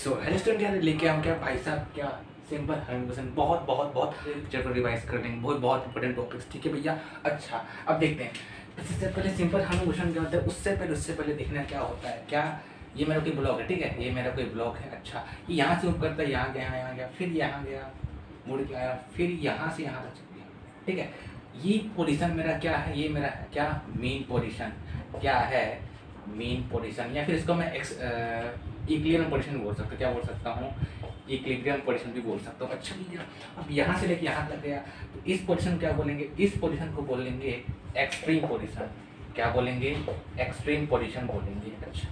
So hello student, यार लेके हम क्या भाई साहब क्या सिंपल हार्मोनिकेशन बहुत बहुत बहुत पिक्चर को रिवाइज कर लेंगे। बहुत बहुत इंपॉर्टेंट टॉपिक्स, ठीक है भैया। अच्छा अब देखते हैं, इससे पहले सिंपल हार्मोनिकेशन क्या होता है उससे पहले देखना क्या होता है। क्या ये मेरा कोई ब्लॉक है, ठीक है, ये मेरा कोई ब्लॉक है। अच्छा ये यहाँ से मूव करता है, यहाँ गया, यहाँ गया, फिर यहाँ गया, मुड़ के आया, फिर यहाँ से यहाँ तक चल गया, ठीक है। ये पोजीशन मेरा क्या है, ये मेरा है क्या मेन पोजीशन, क्या है मेन पोजीशन, या फिर इसको मैं इक्विलिब्रियम पोजीशन बोल सकता हूँ। क्या बोल सकता हूँ? इक्विलिब्रियम पोजीशन भी बोल सकता हूँ। अच्छा भैया, अब यहाँ से लेके यहाँ तक गया, तो इस पोजीशन क्या बोलेंगे? इस पोजीशन को बोलेंगे एक्सट्रीम पोजीशन। क्या बोलेंगे? एक्सट्रीम पोजीशन बोलेंगे। अच्छा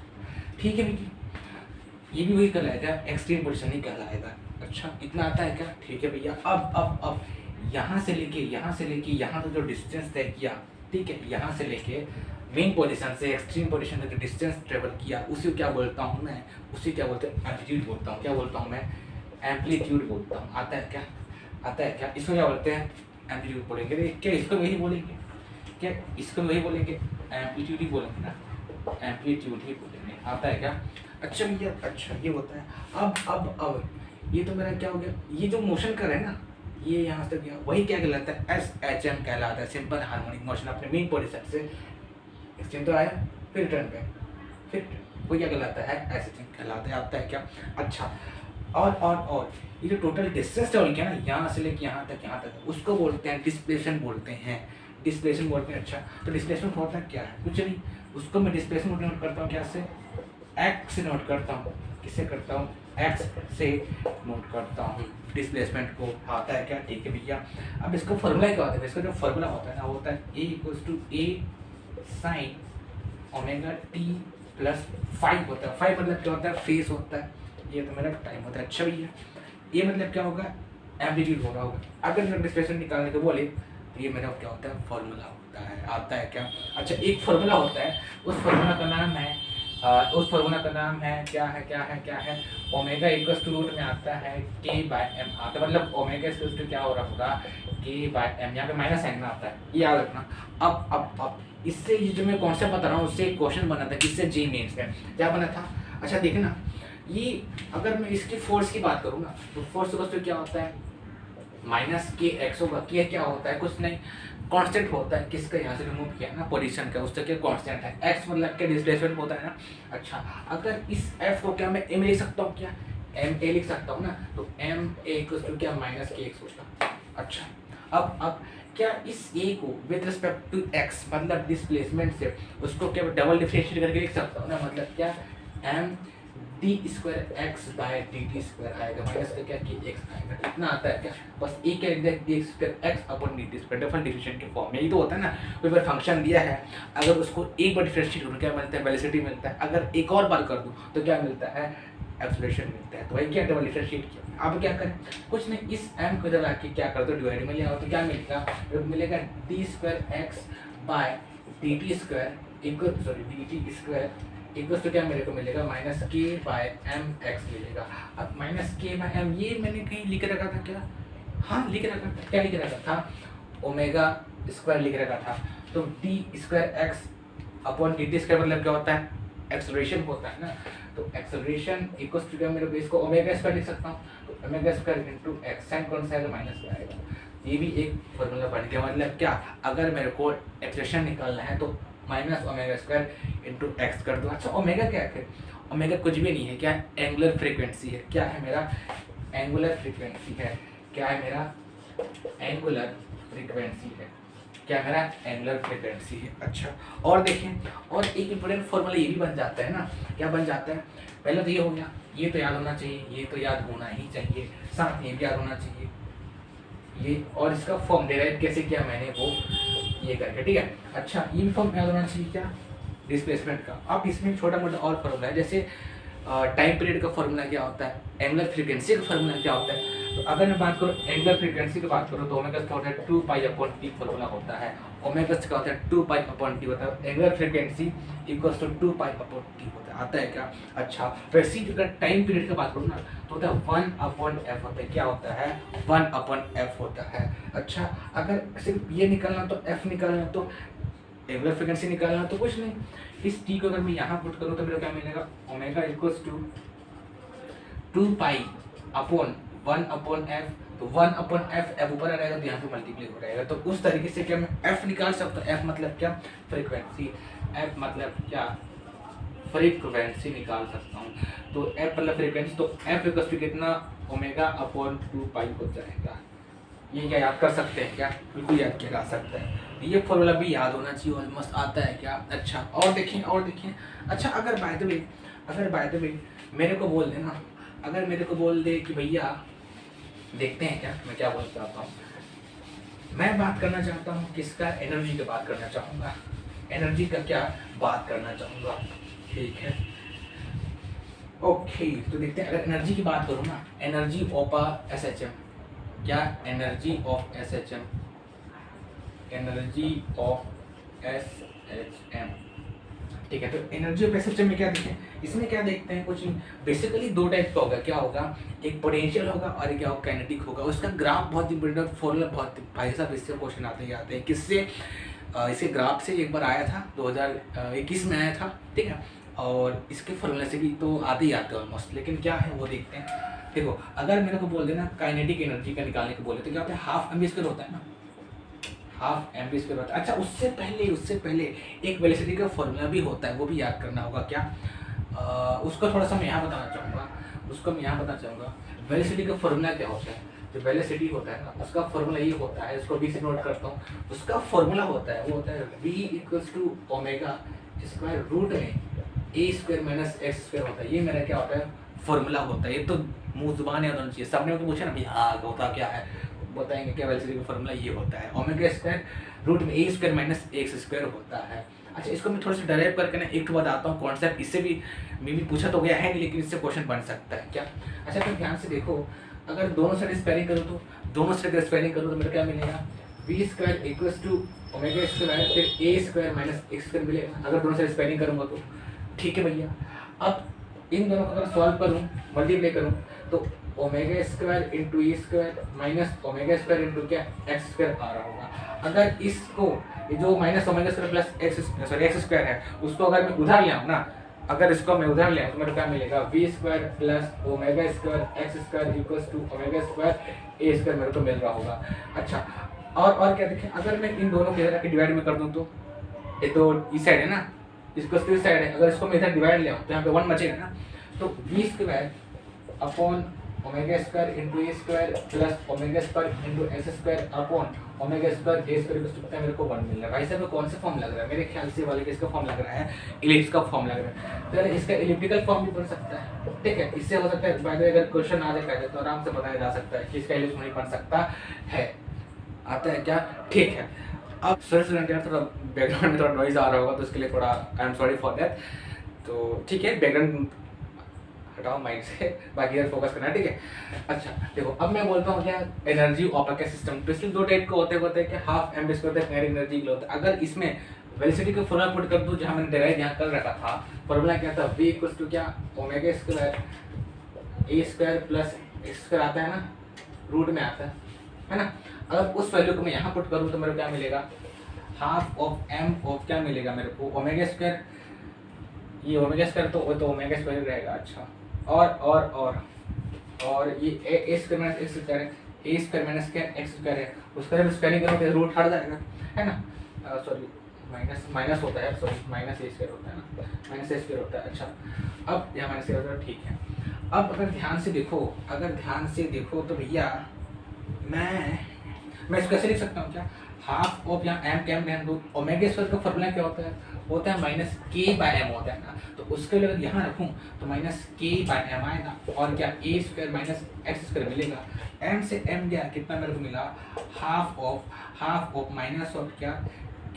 ठीक है भैया, ये भी वही कहलाएगा, एक्सट्रीम पोजीशन ही कहलाएगा। अच्छा इतना आता है क्या? ठीक है भैया। अब यहाँ से लेके यहाँ तक जो डिस्टेंस तय किया, ठीक है, यहाँ से लेके मेन पोजीशन से एक्सट्रीम पोजीशन तक जो डिस्टेंस ट्रेवल किया, उसी को क्या बोलता हूँ मैं? उसी क्या बोलते हैं? एम्पलीट्यूड बोलता हूँ। क्या बोलता हूँ मैं? एम्पलीट्यूड बोलता हूँ। आता है क्या? आता है क्या? इसको क्या बोलते हैं? एम्पलीट्यूड बोलेंगे। क्या इसको वही बोलेंगे? क्या इसको वही बोलेंगे? एम्पलीट्यूड ही बोलेंगे ना, एम्पलीट्यूड ही बोलेंगे। आता है क्या? अच्छा भैया, अच्छा ये होता है। अब ये तो मेरा क्या हो गया, ये जो मोशन कर रहा है ना, ये यहाँ से गया, वही क्या कहलाता है? SHM कहलाता है, सिंपल हार्मोनिक मोशन। अपने मेन पोजीशन से एक्सचेंज तो आया, फिर रिटर्न पे, फिर वो क्या कहलाता है? SHM कहलाता है। आता है क्या? अच्छा और ये जो टोटल डिस्टेंस ट्रेवल किया ना, यहाँ से लेके यहाँ तक, उसको बोलते हैं डिस्प्लेसमेंट बोलते हैं। डिस्प्लेसमेंट बोलते हैं। अच्छा तो डिस्प्लेसमेंट होता क्या है? कुछ नहीं, उसको मैं डिस्प्लेसमेंट नोट करता हूँ। क्या से? एक्स से नोट करता हूँ। किससे करता हूँ? एक्स से नोट करता हूँ डिस्प्लेसमेंट को। आता है क्या? ठीक है भैया। अब इसका फॉर्मूला क्या होता है? इसका जो फॉर्मूला होता है ना, होता है A sine omega T plus 5 होता है। 5 मतलब क्या होता है? फेस होता है। ये तो मेरा टाइम होता है। अच्छा भैया, ये मतलब क्या होगा? एम्पलीट्यूड हो रहा होगा। अगर मैं डिस्प्लेसमेंट निकालने को बोले तो ये मेरा क्या होता है? फॉर्मूला होता है। आता है क्या? अच्छा एक फॉर्मूला होता है, उस फॉर्मूला का नाम है क्या है? ओमेगा इक्वल्स टू रूट में आता है K/m आता है। मतलब ओमेगा इक्वल्स टू क्या हो रहा होगा? K/m, यहाँ पे माइनस साइन में आता है, ये याद रखना। अब इससे ये जो मैं कॉन्सेप्ट बता रहा हूँ, उससे एक क्वेश्चन बना था। किससे? जी मेंस में क्या बना था? अच्छा देखना, ये अगर मैं इसकी फोर्स की बात करूँ ना, तो फोर्स तो क्या होता है? माइनस KX होगा। के क्या होता है? कुछ नहीं, कांस्टेंट होता है। किसका? यहाँ से रिमूव किया ना, पोजीशन का, उसका क्या कांस्टेंट है? x मतलब क्या? डिस्प्लेसमेंट होता है ना। अच्छा अगर इस f को क्या मैं m लिख सकता हूँ? क्या ma लिख सकता हूँ ना, तो ma इक्वल्स टू क्या? माइनस KX होता। अच्छा अब क्या इस a को विद रिस्पेक्ट टू x मतलब डिस्प्लेसमेंट से, उसको क्या डबल डिफरेंशिएट करके लिख सकता हूँ ना। मतलब क्या? m D square X by D T square आएगा, माइनस का क्या? KX आएगा। इतना आता है क्या? बस एक क्या लिख दिया? D square x upon D T square, different differentiate के फॉर्म में। ये तो होता है ना, कोई बार फंक्शन दिया है, अगर उसको एक बार डिफरेंशिएट करूँ क्या मिलता है? वेलोसिटी मिलता है। अगर एक और बार कर दूँ तो क्या मिलता है? एक्सेलरेशन मिलता है। तो वही क्या डबल डिफरेंशिएट किया। अब क्या करें? कुछ नहीं, इस m को जब आके क्या कर दो, डिवाइड में ले आओ, तो क्या मिलेगा? मिलेगा D square X by D T square equal D T square equals तो क्या मेरे को मिलेगा? माइनस K/m x मिलेगा। अब माइनस K/m ये मैंने कहीं लिख रखा था क्या? हाँ लिख रखा था। क्या लिख रखा था? ओमेगा स्क्वायर लिख रखा था। तो D square x upon D T square मतलब क्या होता है? एक्सेलरेशन होता है ना। तो एक्सेलरेशन इक्वल्स टू क्या मेरे को? इसको ओमेगा स्क्वायर लिख सकता हूँ, तो omega square into X, sine कौन सा आएगा? माइनस का आएगा। ये भी एक फॉर्मूला बन गया। मतलब क्या? अगर मेरे को एक्सेलरेशन निकालना है तो minus omega square into x कर दो। अच्छा ओमेगा क्या है? ओमेगा कुछ भी नहीं है। क्या? एंगुलर फ्रीक्वेंसी है। क्या है मेरा? एंगुलर फ्रीक्वेंसी है। क्या है मेरा? एंगुलर फ्रीक्वेंसी है। क्या मेरा? एंगुलर फ्रीक्वेंसी है। अच्छा और देखें, और एक इंपॉर्टेंट फॉर्मूला ये भी बन जाता है ना। क्या बन जाता है? पहले तो ये हो गया, ये तो याद होना चाहिए, ये तो याद होना ही चाहिए, साथ में भी याद होना चाहिए ये, और इसका फॉर्म डेराइव कैसे किया मैंने वो ये करके, ठीक है। अच्छा ये फॉर्म याद होना चाहिए क्या? डिस्प्लेसमेंट का। अब इसमें छोटा मोटा और फॉर्मूला है, जैसे टाइम पीरियड का फॉर्मूला क्या होता है, एंगुलर फ्रीक्वेंसी का फॉर्मूला क्या होता है। तो अगर मैं बात करूँ एंगुलर फ्रीक्वेंसी की बात करूँ, तो ओमेगा का होता है 2π/t फॉर्मूला होता है। ओमेगा का होता है 2π/t होता है। Angular frequency equals to 2π/t होता है। आता है क्या? अच्छा वैसे अगर टाइम पीरियड की बात करूँ ना, तो होता है 1/f होता है। क्या होता है? 1/f होता है। अच्छा अगर सिर्फ ये निकालना तो f निकालना, तो एंगुलर फ्रीक्वेंसी निकालना तो कुछ नहीं, इस t को अगर मैं यहाँ पुट करूँ तो मेरा क्या मिलेगा? Omega equals to 2 pi upon 1 upon F, तो 1 अपॉन एफ ऊपर आ रहेगा तो यहाँ पे मल्टीप्लाई हो रहेगा। तो उस तरीके से क्या मैं एफ निकाल सकता हूँ। एफ मतलब क्या, फ्रीक्वेंसी। एफ मतलब क्या, फ्रीक्वेंसी निकाल सकता हूँ। तो एफ मतलब फ्रीक्वेंसी, तो एफ इक्वल टू कितना, ओमेगा अपॉन 2 पाई हो जाएगा। ये क्या याद कर सकते हैं क्या, बिल्कुल याद किया जा सकता है। ये फॉर्मूला भी याद होना चाहिए, ऑलमोस्ट आता है क्या। अच्छा और देखिए अच्छा अगर बाय द वे मेरे को बोल देना, अगर मेरे को बोल दे कि भैया देखते हैं क्या मैं क्या बोलना चाहता हूँ। मैं बात करना चाहता हूँ किसका, एनर्जी की बात करना चाहूँगा, एनर्जी का क्या बात करना चाहूँगा, ठीक है। ओके तो देखते हैं, अगर एनर्जी की बात करूँ ना, energy of S H M, क्या energy of S H M, energy of S H M, ठीक है। तो energy of S H M में क्या देखें, इसमें क्या देखते हैं, कुछ बेसिकली दो टाइप का होगा। क्या होगा, एक पोटेंशियल होगा और एक क्या होगा, काइनेटिक होगा। उसका ग्राफ बहुत इंपॉर्टेंट, फॉर्मूला बहुत, भाई साहब इससे क्वेश्चन आते हैं किससे, इसके ग्राफ से एक बार आया था 2021 में आया था, ठीक है। और इसके फॉर्मूले से भी तो आते ही आते हैं ऑलमोस्ट, लेकिन क्या है वो देखते हैं। देखो अगर मेरे को बोल देना काइनेटिक एनर्जी का निकालने को बोले तो क्या होता है, हाफ एम बी स्क्वायर होता है ना, हाफ एम बी स्क्वायर होता है। अच्छा उससे पहले एक वेलोसिटी का फॉर्मूला भी होता है, वो भी याद करना होगा। क्या उसको थोड़ा सा मैं यहाँ बताना चाहूँगा, वेलोसिटी का फॉर्मूला क्या होता है। जो वेलोसिटी होता है ना, उसका फॉर्मूला ये होता है, इसको बी से नोट करता हूँ। उसका फॉर्मूला होता है, वो होता है v equals to omega square root में A square minus X square होता है। ये मेरा क्या होता है, फॉर्मूला होता है। ये तो मुँह जुबान याद होना चाहिए। सबने तो पूछा ना भाई हाँ होता क्या है, बताएंगे क्या, वेलोसिटी का फॉर्मूला ये होता है, ओमेगा स्क्वायर रूट में A square minus X square होता है। अच्छा इसको मैं थोड़ा सा डराइव करके ना एक बताता हूँ कॉन्सेप्ट, इससे भी मे भी पूछा तो गया है नहीं, लेकिन इससे क्वेश्चन बन सकता है क्या। अच्छा तो ध्यान से देखो, अगर दोनों साइड स्पेयरिंग करो तो मेरे क्या मिलेगा, V square equals to omega square फिर A square minus X square मिलेगा, अगर दोनों साइड स्पेयरिंग करूँगा तो, ठीक है भैया। अब इन दोनों को अगर सॉल्व करूँ, मल्टीप्लाई करूँ, तो omega square into e square minus omega square into क्या एक्स स्क्वायर आ रहा होगा। अगर इसको जो minus omega square plus x square है, उसको अगर मैं उधर ले आऊँ ना, अगर इसको मैं उधर ले आऊँ तो मेरे क्या मिलेगा, V square plus omega square X square equals to omega square A square मेरे को मिल रहा होगा। अच्छा और क्या देखें, अगर मैं इन दोनों को इधर आके डिवाइड में कर दूँ तो ये तो इस साइड है ना, इसको इस साइड है, अगर इसको मैं इधर डिवाइड ले आऊँ तो यहाँ पे 1 बचेगा ना। तो V square upon omega square into A square plus omega square into X square upon omega square A square कितना है, मेरे को 1 मिल रहा है। भाई साहब कौन सा फॉर्म लग रहा है, मेरे ख्याल से वाले इसका फॉर्म लग रहा है, इलिप्स का फॉर्म लग रहा है। तो इसका इलिप्टिकल फॉर्म भी बन सकता है, ठीक है। इससे हो सकता है बाय द वे अगर क्वेश्चन आ जाए तो आराम से बताया जा सकता है कि इसका इलिप्स नहीं बन सकता है, आता है क्या, ठीक है। अब स्टूडेंट यार थोड़ा बैकग्राउंड में थोड़ा नॉइज आ रहा होगा तो उसके लिए थोड़ा I am sorry for that. तो ठीक है, बैकग्राउंड हटाओ माइंड से, बाकी यार फोकस करना, ठीक है। अच्छा देखो अब मैं बोलता हूँ क्या, एनर्जी ऑफ अ सिस्टम। तो इसमें दो टाइप का होते हैं कि हाफ एम बी स्क्वायर होता है, एनर्जी होता है। अगर इसमें वेलोसिटी का फॉर्मूला पुट कर दूँ, जहाँ मैंने डिराइव यहाँ कर रखा था, फॉर्मूला क्या था, v इक्वल्स टू क्या omega square A square plus x square आता है ना, रूट में आता है ना। अगर उस वैल्यू को मैं यहाँ पुट करूँ तो मेरे को क्या मिलेगा, हाफ ऑफ एम ऑफ क्या मिलेगा मेरे को, ओमेगा स्क्वायर, ये ओमेगा स्क्वायर तो वो तो ओमेगा स्क्वायर रहेगा। अच्छा और ये ए स्क्वायर माइनस एक्स स्क्वायर है, ए स्क्वायर माइनस क्या एक्स स्क्वायर है, उसका जब स्क्वायरिंग करो तो रूट हट जाएगा, है ना। सॉरी माइनस होता है, सॉरी माइनस ए स्क्वायर होता है ना, माइनस ए स्क्वायर होता है। अच्छा अब यहाँ माइनस ए होता है, ठीक है। अब अगर ध्यान से देखो तो भैया मैं इसको कैसे लिख सकता हूँ, क्या हाफ ऑफ यहाँ एम कैम ध्यान दो, ओमेगा स्क्वायर का फॉर्मूला क्या होता है माइनस के बाय एम होता है ना। तो उसके लिए अगर यहाँ रखूँ तो माइनस के बाय एम आएगा, और क्या ए स्क्वायर माइनस एक्स स्क्वायर मिलेगा। एम से एम गया, कितना मेरे को मिला, हाफ ऑफ माइनस ऑफ क्या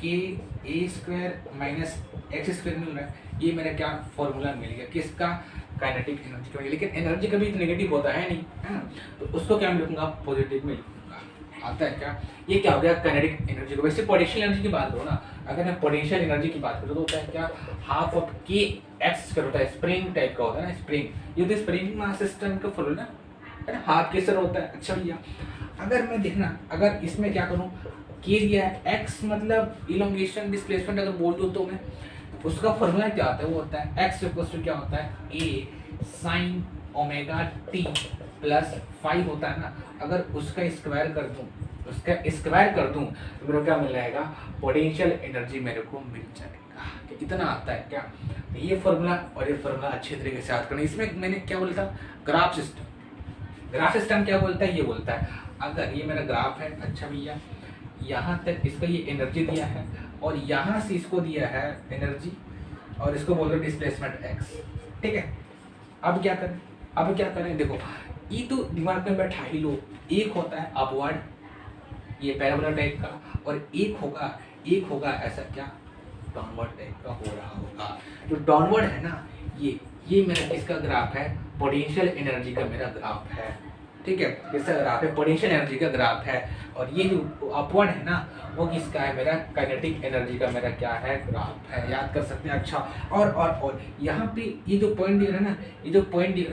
के ए स्क्वायर माइनस एक्स स्क्वायर मिल रहा है। ये मेरा क्या फॉर्मूला मिल गया, किसका, काइनेटिक एनर्जी का। लेकिन एनर्जी कभी नेगेटिव होता है नहीं, है ना। तो उसको क्या मैं लिखूँगा, पॉजिटिव में लिखूँगा, आता है क्या। ये क्या हो गया, काइनेटिक एनर्जी को। वैसे पोटेंशियल एनर्जी की बात करो ना, अगर मैं पोटेंशियल एनर्जी की बात करूँ तो होता है क्या, हाफ ऑफ के एक्स स्क्वायर होता है, स्प्रिंग टाइप का होता है ना, स्प्रिंग। ये तो स्प्रिंग मास सिस्टम का फॉर्मूला है ना, हाफ के सर होता है। अच्छा भैया अगर मैं देखना, अगर इसमें क्या करूँ, के दिया है, एक्स मतलब इलोंगेशन डिस्प्लेसमेंट अगर बोल दूँ तो मैं, उसका फॉर्मूला क्या होता है, वो होता है एक्स इक्वल्स टू क्या होता है, ए साइन ओमेगा टी प्लस 5 होता है ना, अगर उसका स्क्वायर कर दूं तो मेरे को क्या मिल जाएगा, पोटेंशियल एनर्जी मेरे को मिल जाएगा। इतना आता है क्या, तो ये फॉर्मूला और ये फॉर्मूला अच्छे तरीके से याद करना। इसमें मैंने क्या बोला था, ग्राफ सिस्टम क्या बोलता है, ये बोलता है अगर ये मेरा ग्राफ है, अच्छा भैया यहाँ तक इसका ये एनर्जी दिया है और यहाँ से इसको दिया है एनर्जी और इसको बोल दो डिस्प्लेसमेंट एक्स, ठीक है। अब क्या करें, देखो ये तो दिमाग में बैठा ही लो, एक होता है अपवर्ड, ये पैराबोला टाइप का, और एक होगा ऐसा क्या, डाउनवर्ड टाइप का हो रहा होगा। जो डाउनवर्ड है ना, ये मेरा किसका ग्राफ है, पोटेंशियल एनर्जी का मेरा ग्राफ है, ठीक है। किसका ग्राफ है, पोटेंशियल एनर्जी का ग्राफ है। और ये जो अपवर्ड है ना, वो किसका है, मेरा काइनेटिक एनर्जी का मेरा क्या है, ग्राफ है। याद कर सकते हैं। अच्छा, और यहाँ पे ये जो पॉइंट दिख रहा है ना,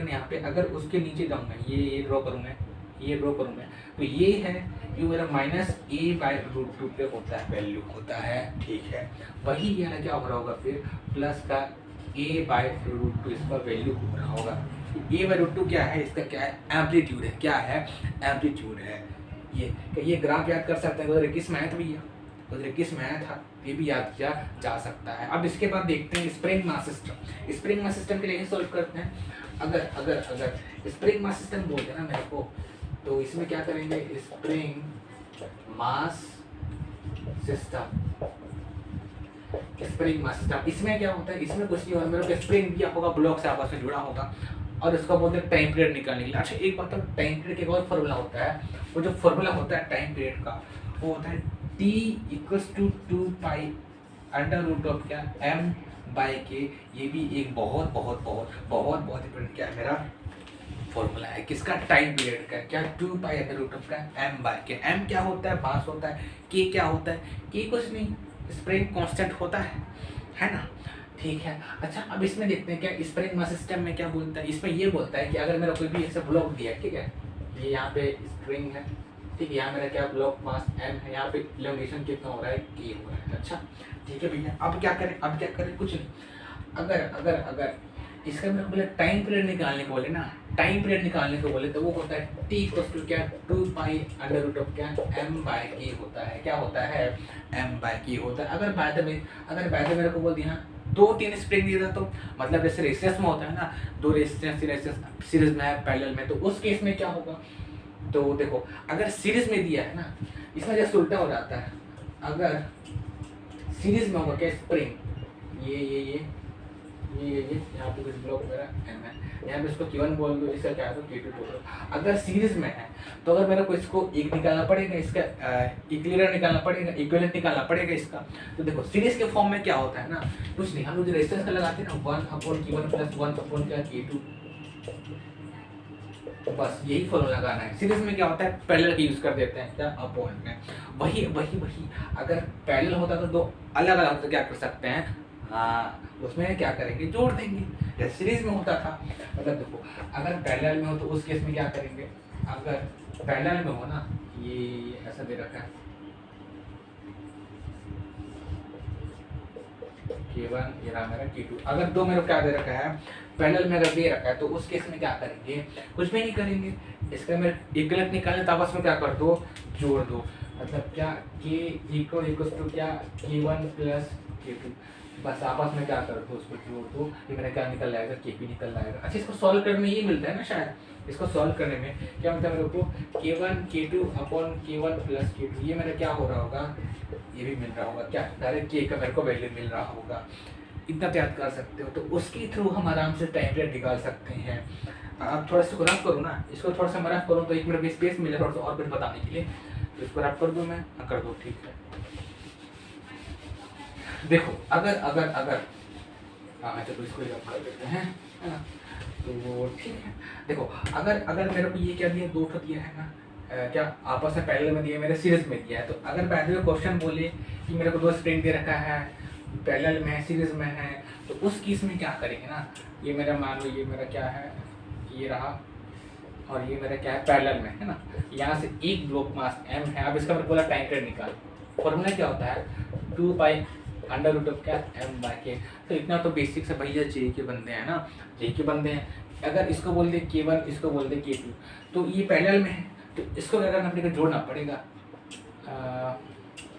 यहाँ पे अगर उसके नीचे जाऊँगा, ये ड्रॉ करूँगा, तो ये है, ये मेरा -a/√2 पे होता है, वैल्यू होता है, ठीक है। वही ये क्या हो रहा होगा फिर, प्लस का a/√2 इसका वैल्यू हो रहा होगा। a/√2 क्या है, इसका क्या है, एम्पलीट्यूड है। क्या है, एम्पलीट्यूड है। ये ग्राफ याद कर सकते हैं, उधर किस मैथ भैया, उधर किस मैथ था, ये भी याद किया जा सकता है। अब इसके बाद देखते हैं स्प्रिंग मास सिस्टम के लिए सॉल्व करते हैं। अगर स्प्रिंग मास सिस्टम बोलते हैं ना मेरे को, तो इसमें क्या करेंगे, स्प्रिंग मास सिस्टम। इसमें क्या होता है, इसमें कुछ नहीं होता, मेरे को स्प्रिंग दिया होगा, ब्लॉक से आपस में जुड़ा होगा और उसका बोलते हैं टाइम पीरियड निकालने के लिए। अच्छा एक बात, तो टाइम पीरियड का एक और फॉर्मूला होता है, वो जो फॉर्मूला होता है टाइम पीरियड का, वो होता है T = 2π√m/k। ये भी एक बहुत इंपॉर्टेंट क्या है, मेरा फॉर्मूला है किसका, टाइम पीरियड का। क्या, 2π√m/k। m क्या होता है, मास होता है। k क्या होता है, k कुछ नहीं, स्प्रिंग कांस्टेंट होता है ना, ठीक है। अच्छा अब इसमें देखते हैं क्या स्प्रिंग मास सिस्टम में क्या बोलता है। इसमें ये बोलता है कि अगर मेरा कोई भी ऐसा ब्लॉक दिया है, ठीक है, ये यहाँ पे स्प्रिंग है, ठीक है, यहाँ मेरा क्या ब्लॉक मास m है, यहाँ पे इलोंगेशन कितना हो रहा है, k हो रहा है। अच्छा ठीक है भैया, अब क्या करें, कुछ नहीं। अगर इसका मेरे को बोले टाइम पीरियड निकालने को बोले तो वो होता है T = क्या, 2π√m/k होता है। क्या होता है, m/k होता है। अगर बाय द वे मेरे को बोल दिया 2-3 स्प्रिंग दिया था, तो मतलब जैसे रेजिस्टेंस में होता है ना, 2 रेजिस्टेंस सीरीज में है, पैरेलल में, तो उस केस में क्या होगा, तो देखो अगर सीरीज में दिया है ना, इसमें जैसे उल्टा हो जाता है। अगर सीरीज में होगा क्या, स्प्रिंग ये यहाँ पे कुछ ब्लॉक मेरा m है, यहाँ पे इसको Q1 बोल दो, इसका क्या है तो Q2 बोल दो। अगर सीरीज में है तो अगर मेरे को इसको एक निकालना पड़ेगा, इसका इक्विवेलेंट निकालना पड़ेगा इसका। तो देखो सीरीज के फॉर्म में क्या होता है ना, कुछ नहीं, हम लोग जो रेजिस्टेंस का लगाते हैं ना, 1/Q1 + 1/Q2, बस यही फॉर्मूला लगाना है। सीरीज में क्या होता है, पैरेलल का यूज कर देते हैं, क्या, अपॉन में। वही अगर पैरेलल होता तो दो अलग तो क्या कर सकते हैं, उसमें क्या करेंगे, जोड़ देंगे। जैसे सीरीज में होता था, मतलब देखो अगर पैरेलल में हो तो उस केस में क्या करेंगे, अगर पैरेलल में हो ना, ये ऐसा दे रखा है K1, ये रहा मेरा K2। अगर दो मेरे को क्या दे रखा है, पैरेलल में अगर दे रखा है, तो उस केस में क्या करेंगे, कुछ भी नहीं करेंगे, इसका मेरे इक्विवेलेंट निकालने तो आपस में क्या कर दो, जोड़ दो। मतलब क्या, K = क्या, K1 + K2, बस आपस में क्या कर दो, उसको जोड़ दो, ये मेरा क्या निकल जाएगा, Kp निकल जाएगा। अच्छा इसको सॉल्व करने में ये मिलता है ना, शायद इसको सॉल्व करने में क्या मिलता है मेरे को, K1 K1 + K2, ये मेरा क्या हो रहा होगा, ये भी मिल रहा होगा, क्या डायरेक्ट K का मेरे को वैल्यू मिल रहा होगा। इतना याद कर सकते हो, तो उसके थ्रू हम आराम से टाइम पीरियड निकाल सकते हैं। अब थोड़ा सा रफ करूँ ना, इसको थोड़ा सा मैं रफ करूँ तो एक मिनट में स्पेस मिले थोड़ा सा और कुछ बताने के लिए, तो इसको रफ कर दूँ मैं, कर दो, ठीक है। देखो अगर अच्छा तो इसको रफ कर देते हैं, है ना, तो ठीक है। देखो अगर मेरे को ये क्या दिया, 2 दिया है ना, क्या आपस में पैरेलल में दिया, मेरे सीरीज में दिया है। तो अगर पहले क्वेश्चन बोले कि मेरे को 2 स्प्रिंग दे रखा है, पैरेलल में है, सीरीज में है, तो उस केस में क्या करेंगे ना, ये मेरा मान लो, ये मेरा क्या है, ये रहा, और ये मेरा क्या है, पैरेलल में है ना, यहाँ से एक ब्लॉक मास m है। अब इसका मेरे को बोला टाइम पीरियड निकाल, फॉर्मूला क्या होता है, 2π√m/k। तो इतना तो बेसिक से भैया जे के बंदे हैं ना, जे के बंदे हैं, अगर इसको बोल दे K1, इसको बोल दे K2, तो ये पैरेलल में है, तो इसको क्या करना पड़ेगा, जोड़ना पड़ेगा।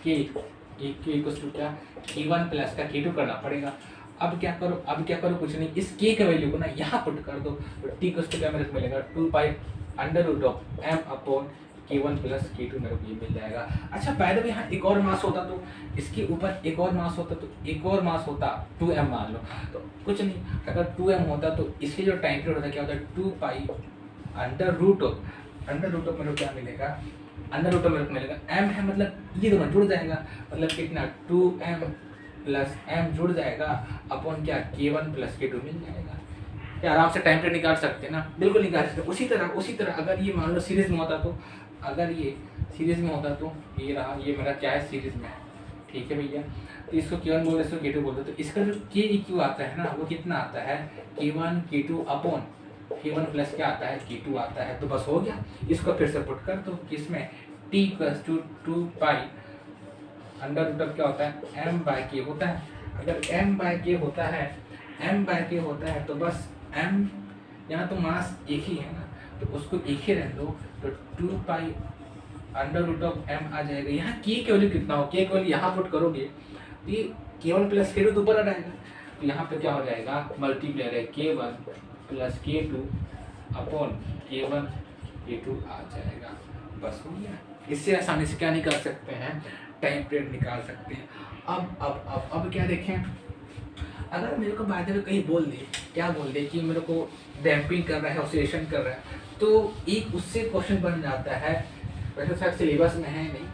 K इक्वल्स टू क्या, K1 प्लस का K2 करना पड़ेगा। अब क्या करो, कुछ नहीं, इस K के वैल्यू को ना यहाँ पुट कर दो, तो T इक्वल्स टू क्या मेरे को मिलेगा, 2 pi under root of m upon K1 plus K2 मेरे को ये मिल जाएगा। अच्छा पैदा भी यहाँ एक और मास होता, तो इसके ऊपर एक और मास होता, तो एक और मास होता 2m मान लो, तो कुछ नहीं, अगर 2m होता तो इसके जो टाइम पीरियड होता क्या होता है, 2 पाई अंडर रूट ऑफ मेरे को क्या मिलेगा, अंडर रूट ऑफ मेरे को मिलेगा m है, मतलब ये दोनों जुड़ जाएगा, मतलब कितना 2m प्लस m जुड़ जाएगा अपॉन क्या K1 प्लस K2 मिल जाएगा। ये आराम से टाइम पीरियड निकाल सकते हैं ना, बिल्कुल निकाल सकते हैं। उसी तरह अगर ये मान लो सीरीज में होता, तो अगर ये सीरीज में होता तो ये रहा, ये मेरा क्या है, सीरीज में है, ठीक है भैया, तो इसको K1 बोलते, इसको K2 बोलते, तो इसका जो K आता है ना, वो कितना आता है, K1 K2 upon K1 plus क्या आता है, K2 आता है, तो बस हो गया। इसको फिर से पुट कर दो, किसमें, T plus 2 pi under root of क्या होता है, m बाय k होता है। अगर m बाय k होता है तो बस m, यहाँ तो मास एक ही है ना, तो उसको एक ही रहने दो, तो 2 pi under root of m आ जाएगा। यहाँ k की वैल्यू कितना हो, k की वैल्यू यहाँ पुट करोगे तो ये K1 प्लस K2 तो ऊपर आ जाएगा, तो यहाँ पे क्या हो जाएगा, मल्टीप्लायर है K1 plus K2 upon K1 K2 आ जाएगा, बस हो गया। इससे आसानी से क्या निकाल सकते हैं, टाइम पीरियड निकाल सकते हैं। अब क्या देखें, अगर मेरे को बाय द वे कहीं बोल दे, क्या बोल दे कि मेरे को डैम्पिंग कर रहा है, ऑसिलेशन कर रहा है, तो एक उससे क्वेश्चन बन जाता है, वैसे शायद सिलेबस में है नहीं,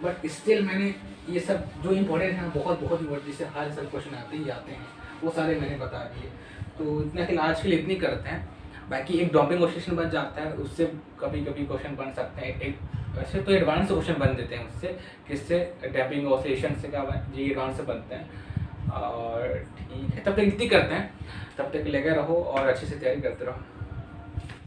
बट स्टिल मैंने ये सब जो इम्पोर्टेंट है बहुत इम्पोर्टेंट, जिससे हर साल क्वेश्चन आते हैं, वो सारे मैंने बता दिए। तो इतना कि आज के लिए इतनी करते हैं, बाकी एक डॉपिंग ऑसिलेशन बन जाता है, उससे कभी क्वेश्चन बन सकते हैं। एक वैसे तो एडवांस क्वेश्चन बन देते हैं उससे, किससे, डैम्पिंग ऑसिलेशन से क्या ये एडवांस से बनते हैं। और ठीक है, तब तक इतनी करते हैं, तब तक लगे रहो और अच्छे से तैयारी करते रहो।